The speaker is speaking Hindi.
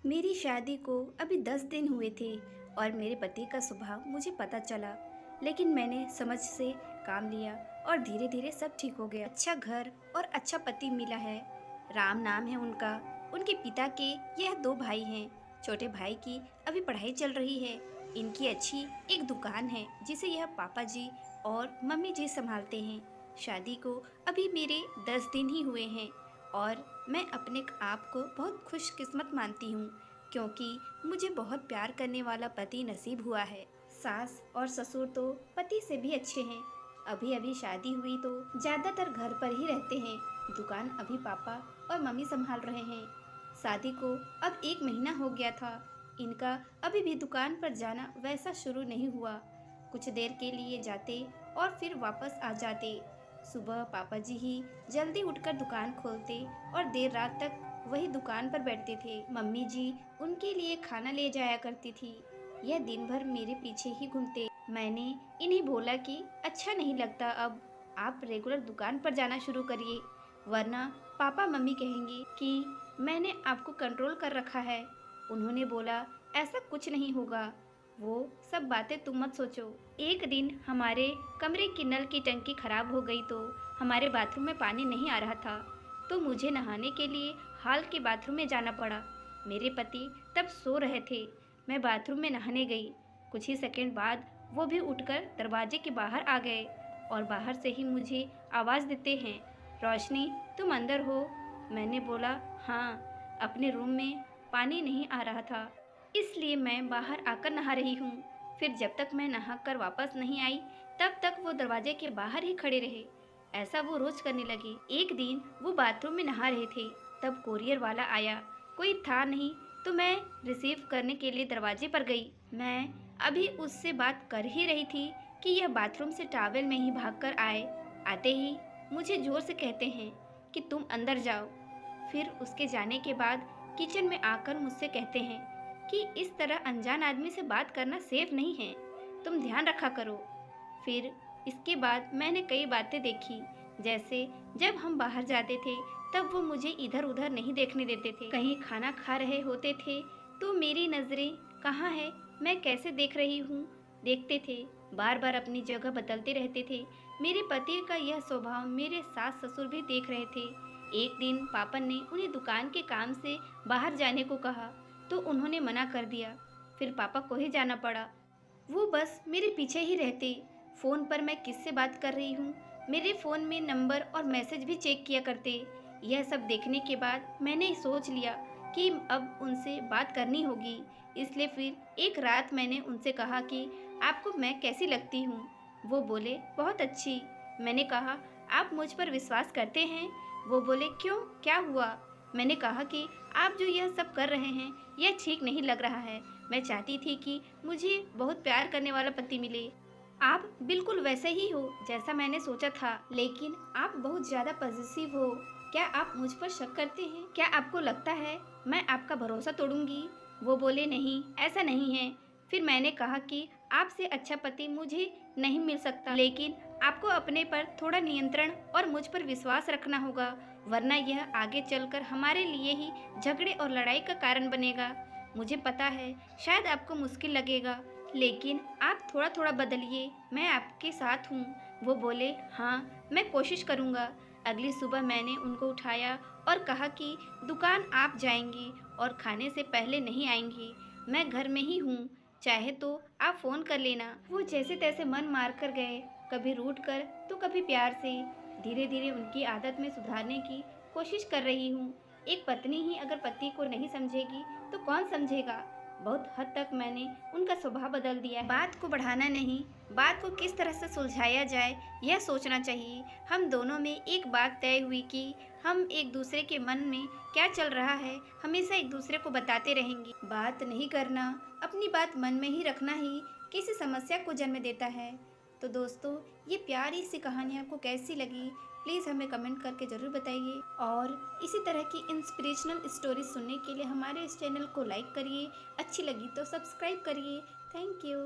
मेरी शादी को अभी 10 दिन हुए थे और मेरे पति का स्वभाव मुझे पता चला, लेकिन मैंने समझ से काम लिया और धीरे धीरे सब ठीक हो गया। अच्छा घर और अच्छा पति मिला है। राम नाम है उनका। उनके पिता के यह 2 भाई हैं। छोटे भाई की अभी पढ़ाई चल रही है। इनकी अच्छी एक दुकान है जिसे यह पापा जी और मम्मी जी संभालते हैं। शादी को अभी मेरे 10 दिन ही हुए हैं और मैं अपने आप को बहुत खुशकिस्मत मानती हूँ, क्योंकि मुझे बहुत प्यार करने वाला पति नसीब हुआ है। सास और ससुर तो पति से भी अच्छे हैं। अभी अभी शादी हुई तो ज़्यादातर घर पर ही रहते हैं। दुकान अभी पापा और मम्मी संभाल रहे हैं। शादी को अब 1 महीना हो गया था। इनका अभी भी दुकान पर जाना वैसा शुरू नहीं हुआ। कुछ देर के लिए जाते और फिर वापस आ जाते। सुबह पापा जी ही जल्दी उठकर दुकान खोलते और देर रात तक वही दुकान पर बैठते थे। मम्मी जी उनके लिए खाना ले जाया करती थी। यह दिन भर मेरे पीछे ही घूमते। मैंने इन्हें बोला कि अच्छा नहीं लगता, अब आप रेगुलर दुकान पर जाना शुरू करिए, वरना पापा मम्मी कहेंगे कि मैंने आपको कंट्रोल कर रखा है। उन्होंने बोला ऐसा कुछ नहीं होगा, वो सब बातें तुम मत सोचो। एक दिन हमारे कमरे की नल की टंकी खराब हो गई तो हमारे बाथरूम में पानी नहीं आ रहा था, तो मुझे नहाने के लिए हॉल के बाथरूम में जाना पड़ा। मेरे पति तब सो रहे थे। मैं बाथरूम में नहाने गई। कुछ ही सेकंड बाद वो भी उठकर दरवाजे के बाहर आ गए और बाहर से ही मुझे आवाज़ देते हैं, रोशनी तुम अंदर हो? मैंने बोला हाँ, अपने रूम में पानी नहीं आ रहा था, इसलिए मैं बाहर आकर नहा रही हूँ। फिर जब तक मैं नहाकर वापस नहीं आई तब तक वो दरवाजे के बाहर ही खड़े रहे। ऐसा वो रोज करने लगे। एक दिन वो बाथरूम में नहा रहे थे, तब कोरियर वाला आया। कोई था नहीं तो मैं रिसीव करने के लिए दरवाजे पर गई। मैं अभी उससे बात कर ही रही थी कि यह बाथरूम से टॉवेल में ही भागकर आए। आते ही मुझे जोर से कहते हैं कि तुम अंदर जाओ। फिर उसके जाने के बाद किचन में आकर मुझसे कहते हैं कि इस तरह अनजान आदमी से बात करना सेफ नहीं है, तुम ध्यान रखा करो। फिर इसके बाद मैंने कई बातें देखी, जैसे जब हम बाहर जाते थे तब वो मुझे इधर उधर नहीं देखने देते थे। कहीं खाना खा रहे होते थे तो मेरी नज़रें कहाँ है, मैं कैसे देख रही हूँ, देखते थे। बार बार अपनी जगह बदलते रहते थे। मेरे पति का यह स्वभाव मेरे सास ससुर भी देख रहे थे। एक दिन पापा ने उन्हें दुकान के काम से बाहर जाने को कहा तो उन्होंने मना कर दिया। फिर पापा को ही जाना पड़ा। वो बस मेरे पीछे ही रहते। फ़ोन पर मैं किससे बात कर रही हूँ, मेरे फ़ोन में नंबर और मैसेज भी चेक किया करते। यह सब देखने के बाद मैंने सोच लिया कि अब उनसे बात करनी होगी। इसलिए फिर एक रात मैंने उनसे कहा कि आपको मैं कैसी लगती हूँ? वो बोले बहुत अच्छी। मैंने कहा आप मुझ पर विश्वास करते हैं? वो बोले क्यों, क्या हुआ? मैंने कहा कि आप जो यह सब कर रहे हैं यह ठीक नहीं लग रहा है। मैं चाहती थी कि मुझे बहुत प्यार करने वाला पति मिले। आप बिल्कुल वैसे ही हो जैसा मैंने सोचा था, लेकिन आप बहुत ज़्यादा पॉजिटिव हो। क्या आप मुझ पर शक करते हैं? क्या आपको लगता है मैं आपका भरोसा तोड़ूंगी? वो बोले नहीं, ऐसा नहीं है। फिर मैंने कहा कि आपसे अच्छा पति मुझे नहीं मिल सकता, लेकिन आपको अपने पर थोड़ा नियंत्रण और मुझ पर विश्वास रखना होगा, वरना यह आगे चलकर हमारे लिए ही झगड़े और लड़ाई का कारण बनेगा। मुझे पता है शायद आपको मुश्किल लगेगा, लेकिन आप थोड़ा थोड़ा बदलिए, मैं आपके साथ हूँ। वो बोले हाँ, मैं कोशिश करूँगा। अगली सुबह मैंने उनको उठाया और कहा कि दुकान आप जाएंगी और खाने से पहले नहीं आएंगी, मैं घर में ही हूँ, चाहे तो आप फ़ोन कर लेना। वो जैसे तैसे मन मार कर गए, कभी रूठ कर तो कभी प्यार से। धीरे धीरे उनकी आदत में सुधारने की कोशिश कर रही हूँ। एक पत्नी ही अगर पति को नहीं समझेगी तो कौन समझेगा। बहुत हद तक मैंने उनका स्वभाव बदल दिया है। बात को बढ़ाना नहीं, बात को किस तरह से सुलझाया जाए यह सोचना चाहिए। हम दोनों में एक बात तय हुई कि हम एक दूसरे के मन में क्या चल रहा है हमेशा एक दूसरे को बताते रहेंगे। बात नहीं करना, अपनी बात मन में ही रखना ही किसी समस्या को जन्म देता है। तो दोस्तों, ये प्यारी सी कहानी आपको कैसी लगी प्लीज़ हमें कमेंट करके ज़रूर बताइए, और इसी तरह की इंस्पिरेशनल स्टोरी सुनने के लिए हमारे इस चैनल को लाइक करिए, अच्छी लगी तो सब्सक्राइब करिए। Thank you.